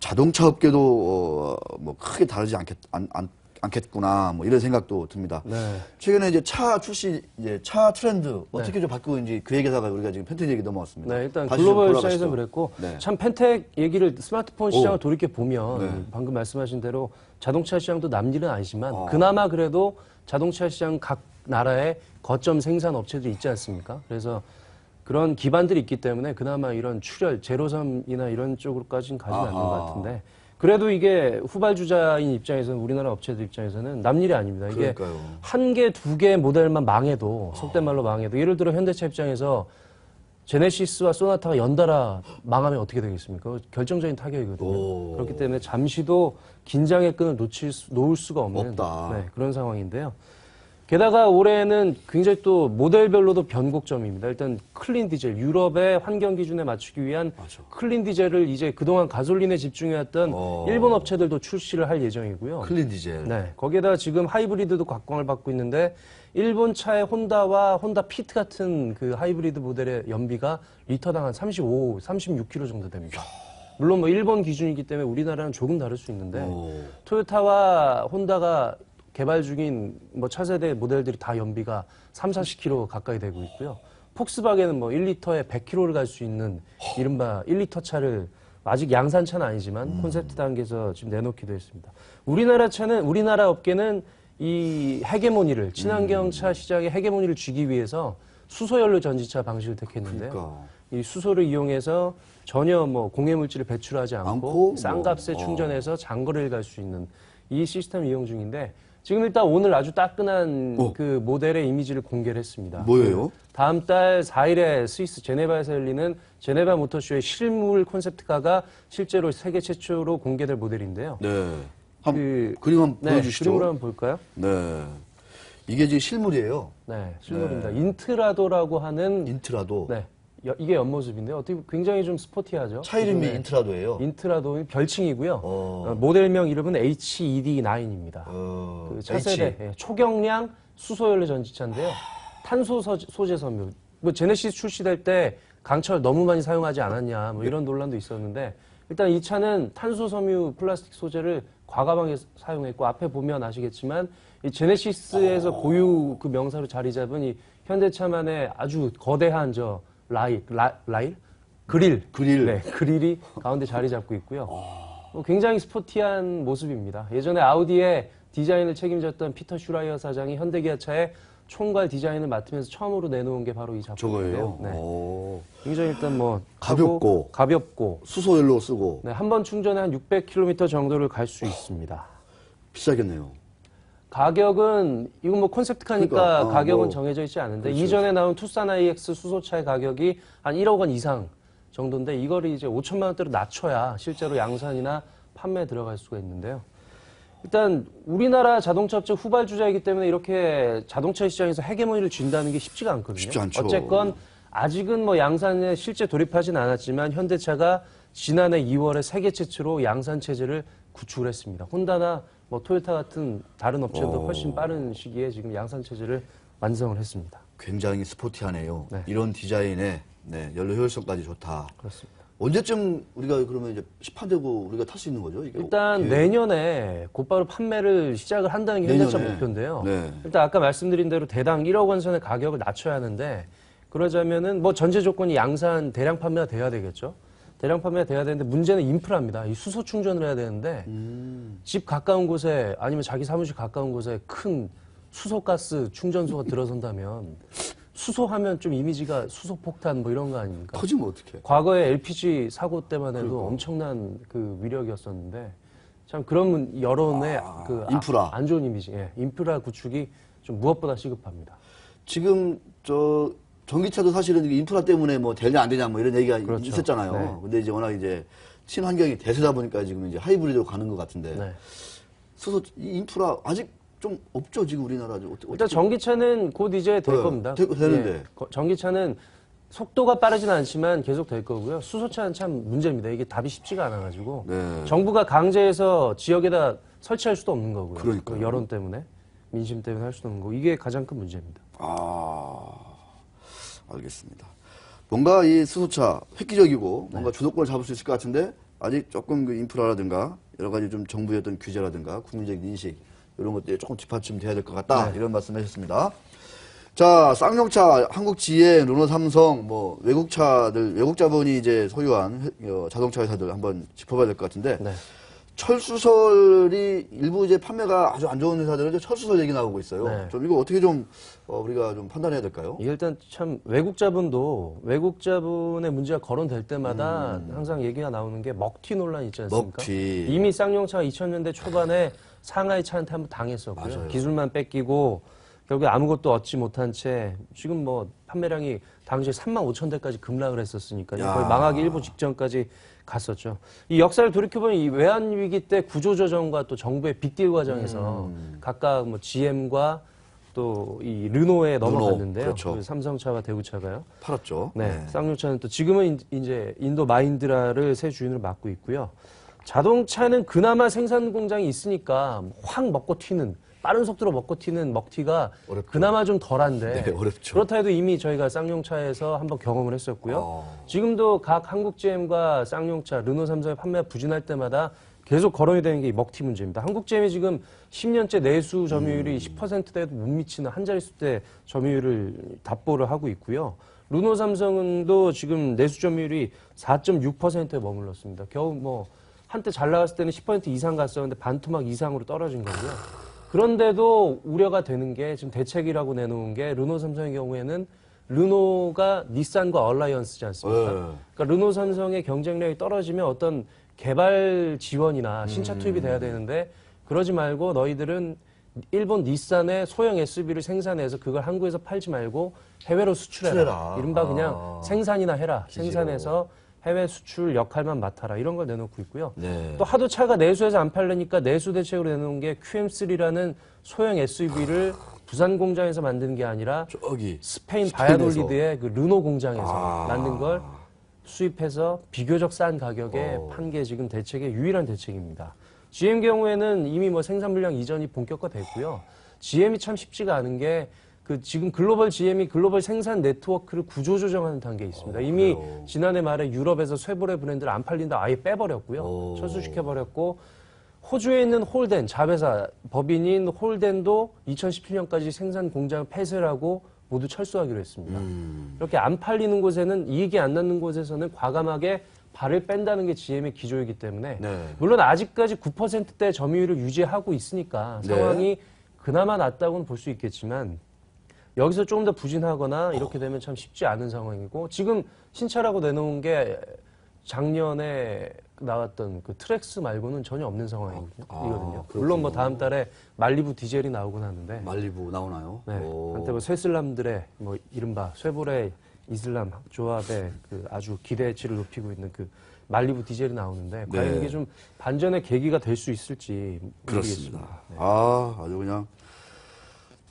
자동차 업계도 뭐 크게 다르지 않겠구나 뭐 이런 생각도 듭니다. 네. 최근에 이제 차 출시 이제 차 트렌드 어떻게 좀 바뀌고 있는지 그 얘기다가 우리가 지금 펜텍 얘기 넘어왔습니다. 네, 일단 다시 글로벌 좀 시장에서 돌아가시죠. 그랬고 네. 참 펜텍 얘기를 스마트폰 시장을 오. 돌이켜 보면 네. 방금 말씀하신 대로 자동차 시장도 남일은 아니지만 그나마 그래도 자동차 시장 각 나라의 거점 생산 업체들이 있지 않습니까? 그래서 그런 기반들이 있기 때문에 그나마 이런 출혈, 제로섬이나 이런 쪽으로까지는 가지는 않는 것 같은데 그래도 이게 후발주자인 입장에서는 우리나라 업체들 입장에서는 남일이 아닙니다. 이게 그러니까요. 한 개, 두 개 모델만 망해도 속된 말로 망해도 예를 들어 현대차 입장에서 제네시스와 소나타가 연달아 망하면 어떻게 되겠습니까? 결정적인 타격이거든요. 오. 그렇기 때문에 잠시도 긴장의 끈을 놓을 수가 없는 없다. 네, 그런 상황인데요. 게다가 올해는 굉장히 또 모델별로도 변곡점입니다. 일단 클린 디젤, 유럽의 환경 기준에 맞추기 위한 맞아. 클린 디젤을 이제 그동안 가솔린에 집중해왔던 일본 업체들도 출시를 할 예정이고요. 클린 디젤. 네, 거기에다 지금 하이브리드도 각광을 받고 있는데 일본 차의 혼다와 혼다 피트 같은 그 하이브리드 모델의 연비가 리터당 한 35, 36km 정도 됩니다. 물론 뭐 일본 기준이기 때문에 우리나라는 조금 다를 수 있는데 토요타와 혼다가 개발 중인 뭐 차세대 모델들이 다 연비가 3, 40km 가까이 되고 있고요. 폭스바겐은 뭐 1리터에 100km를 갈 수 있는 이른바 1리터 차를 아직 양산차는 아니지만 콘셉트 단계에서 지금 내놓기도 했습니다. 우리나라 업계는 이 헤게모니를 친환경차 시장의 헤게모니를 쥐기 위해서 수소연료 전지차 방식을 택했는데요. 그러니까. 이 수소를 이용해서 전혀 뭐 공해물질을 배출하지 않고 싼 값에 충전해서 장거리를 갈 수 있는 이 시스템을 이용 중인데 지금 일단 오늘 아주 따끈한 그 모델의 이미지를 공개를 했습니다. 뭐예요? 다음 달 4일에 스위스 제네바에서 열리는 제네바 모터쇼의 실물 콘셉트카가 실제로 세계 최초로 공개될 모델인데요. 네. 그림 한번 네, 보여주시죠. 그림으로 한번 볼까요? 네. 이게 지금 실물이에요. 네, 실물입니다. 인트라도라고 하는 인트라도. 네, 이게 옆모습인데요. 어떻게 굉장히 좀 스포티하죠. 차 이름이 기존에 인트라도예요. 인트라도 별칭이고요. 모델명 이름은 HED9입니다. 그 차세대 초경량 수소연료 전지차인데요. 탄소 소재 섬유. 뭐 제네시스 출시될 때 강철 너무 많이 사용하지 않았냐 뭐 이런 논란도 있었는데 일단 이 차는 탄소 섬유 플라스틱 소재를 과감하게 사용했고 앞에 보면 아시겠지만 이 제네시스에서 고유 그 명사로 자리 잡은 이 현대차만의 아주 거대한 라일? 그릴. 네, 그릴이 가운데 자리 잡고 있고요. 굉장히 스포티한 모습입니다. 예전에 아우디의 디자인을 책임졌던 피터 슈라이어 사장이 현대기아차의 총괄 디자인을 맡으면서 처음으로 내놓은 게 바로 이 작품인데요. 저거예요. 네. 굉장히 일단 뭐 가볍고 수소연료 쓰고 네, 한 번 충전에 한 600km 정도를 갈 수 있습니다. 비싸겠네요. 가격은 이건 뭐 콘셉트카니까 그러니까, 가격은 뭐, 정해져 있지 않은데 그렇죠. 이전에 나온 투싼 IX 수소차의 가격이 한 1억 원 이상 정도인데 이거를 이제 5천만 원대로 낮춰야 실제로 양산이나 판매에 들어갈 수가 있는데요. 일단 우리나라 자동차 업체 후발주자이기 때문에 이렇게 자동차 시장에서 헤게모니를 쥔다는 게 쉽지가 않거든요. 쉽지 않죠. 어쨌건 아직은 뭐 양산에 실제 돌입하진 않았지만 현대차가 지난해 2월에 세계 최초로 양산 체제를 구축을 했습니다. 혼다나 뭐 토요타 같은 다른 업체도 훨씬 빠른 시기에 지금 양산 체제를 완성을 했습니다. 굉장히 스포티하네요. 네. 이런 디자인에 연료 효율성까지 좋다. 그렇습니다. 언제쯤 우리가 그러면 이제 시판되고 우리가 탈 수 있는 거죠? 이게 일단 내년에 곧바로 판매를 시작을 한다는 게 현대차 목표인데요. 네. 일단 아까 말씀드린 대로 대당 1억 원 선의 가격을 낮춰야 하는데 그러자면은 뭐 전제 조건이 양산 대량 판매가 돼야 되겠죠. 대량 판매가 돼야 되는데 문제는 인프라입니다. 이 수소 충전을 해야 되는데 집 가까운 곳에 아니면 자기 사무실 가까운 곳에 큰 수소가스 충전소가 들어선다면 수소하면 좀 이미지가 수소폭탄 뭐 이런 거 아닙니까? 터지면 어떡해? 과거에 LPG 사고 때만 해도 엄청난 그 위력이었었는데 참 그런 여론의 그 인프라. 안 좋은 이미지, 인프라 구축이 좀 무엇보다 시급합니다. 지금 전기차도 사실은 인프라 때문에 뭐 되냐 안 되냐 뭐 이런 얘기가 그렇죠. 있었잖아요. 네. 근데 이제 워낙 이제 친환경이 대세다 보니까 지금 이제 하이브리드로 가는 것 같은데. 네. 이 인프라 아직 좀 없죠, 지금 우리나라. 일단 전기차는 곧 이제 될 겁니다. 되는데. 전기차는 속도가 빠르진 않지만 계속 될 거고요. 수소차는 참 문제입니다. 이게 답이 쉽지가 않아가지고 네. 정부가 강제해서 지역에다 설치할 수도 없는 거고요. 그러니까요. 그 여론 때문에, 민심 때문에 할 수도 없는 거. 이게 가장 큰 문제입니다. 알겠습니다. 뭔가 이 수소차 획기적이고 뭔가 주도권을 잡을 수 있을 것 같은데 아직 조금 그 인프라라든가 여러 가지 좀 정부의 어떤 규제라든가 국민적 인식 이런 것들이 조금 뒷받침돼야 될 것 같다. 이런 말씀하셨습니다. 자, 쌍용차, 한국 GM, 르노 삼성, 뭐 외국차들, 외국 자본이 이제 소유한 자동차 회사들 한번 짚어봐야 될 것 같은데. 네. 철수설이 일부 이제 판매가 아주 안 좋은 회사들은 이제 철수설 얘기 나오고 있어요. 네. 좀 이거 어떻게 좀 우리가 좀 판단해야 될까요? 이게 일단 참 외국 자본의 문제가 거론될 때마다 항상 얘기가 나오는 게 먹튀 논란 있지 않습니까? 먹튀. 이미 쌍용차가 2000년대 초반에 상하이 차한테 한번 당했었고요. 맞아요. 기술만 뺏기고 결국에 아무것도 얻지 못한 채 지금 뭐 판매량이 당시에 3만 5천 대까지 급락을 했었으니까요. 야. 거의 망하기 일부 직전까지 갔었죠. 이 역사를 돌이켜보면 이 외환위기 때 구조조정과 또 정부의 빅딜 과정에서 각각 뭐 GM과 또 이 르노에 넘어갔는데요. 그렇죠. 그 삼성차와 대우차가요. 팔았죠. 네. 쌍용차는 또 지금은 이제 인도 마힌드라를 새 주인으로 맡고 있고요. 자동차는 그나마 생산 공장이 있으니까 확 먹고 튀는 빠른 속도로 먹고 튀는 먹튀가 어렵죠. 그나마 좀 덜한데 네, 어렵죠. 그렇다 해도 이미 저희가 쌍용차에서 한번 경험을 했었고요. 지금도 각 한국 GM과 쌍용차, 르노 삼성의 판매가 부진할 때마다 계속 거론이 되는 게 이 먹튀 문제입니다. 한국 GM이 지금 10년째 내수 점유율이 10%대도 못 미치는 한 자릿수대 점유율을 답보를 하고 있고요. 르노 삼성도 지금 내수 점유율이 4.6%에 머물렀습니다. 겨우 뭐 한때 잘 나갔을 때는 10% 이상 갔었는데 반토막 이상으로 떨어진 거고요. 그런데도 우려가 되는 게 지금 대책이라고 내놓은 게 르노 삼성의 경우에는 르노가 닛산과 얼라이언스지 않습니까? 그러니까 르노 삼성의 경쟁력이 떨어지면 어떤 개발 지원이나 신차 투입이 돼야 되는데 그러지 말고 너희들은 일본 닛산의 소형 SUV를 생산해서 그걸 한국에서 팔지 말고 해외로 수출해라. 이른바 그냥 생산이나 해라. 생산해서 해외 수출 역할만 맡아라. 이런 걸 내놓고 있고요. 네. 또 하도 차가 내수에서 안 팔리니까 내수 대책으로 내놓은 게 QM3라는 소형 SUV를 부산 공장에서 만드는 게 아니라 저기 스페인 스페인에서. 바야돌리드의 그 르노 공장에서 만든 걸 수입해서 비교적 싼 가격에 판 게 지금 대책의 유일한 대책입니다. GM 경우에는 이미 뭐 생산 물량 이전이 본격화됐고요. GM이 참 쉽지가 않은 게 그 지금 글로벌 GM이 글로벌 생산 네트워크를 구조조정하는 단계에 있습니다. 이미 지난해 말에 유럽에서 쉐보레 브랜드를 안 팔린다 아예 빼버렸고요. 철수시켜버렸고 호주에 있는 홀덴 자회사 법인인 홀덴도 2017년까지 생산 공장을 폐쇄를 하고 모두 철수하기로 했습니다. 이렇게 안 팔리는 곳에는 이익이 안 나는 곳에서는 과감하게 발을 뺀다는 게 GM의 기조이기 때문에 물론 아직까지 9%대 점유율을 유지하고 있으니까 상황이 그나마 낫다고는 볼 수 있겠지만 여기서 조금 더 부진하거나 이렇게 되면 참 쉽지 않은 상황이고 지금 신차라고 내놓은 게 작년에 나왔던 그 트랙스 말고는 전혀 없는 상황이거든요. 물론 뭐 다음 달에 말리부 디젤이 나오곤 하는데 말리부 나오나요? 네. 한때 뭐 쇠슬람들의 뭐 이른바 쇠보레 이슬람 조합의 그 아주 기대치를 높이고 있는 그 말리부 디젤이 나오는데 과연 이게 좀 반전의 계기가 될 수 있을지 그렇습니다. 모르겠습니다. 네. 아주 그냥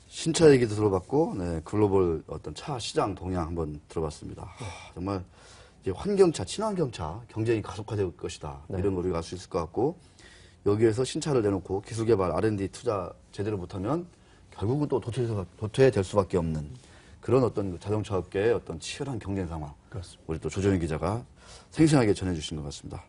신차 얘기도 들어봤고, 네, 글로벌 어떤 차 시장 동향 한번 들어봤습니다. 정말 이제 환경차, 친환경차 경쟁이 가속화될 것이다. 이런 걸 우리가 알 수 있을 것 같고, 여기에서 신차를 내놓고 기술 개발, R&D 투자 제대로 못하면 결국은 또 도태될 수밖에 없는 그런 어떤 자동차 업계의 어떤 치열한 경쟁 상황. 그렇습니다. 우리 또 조정희 기자가 생생하게 전해주신 것 같습니다.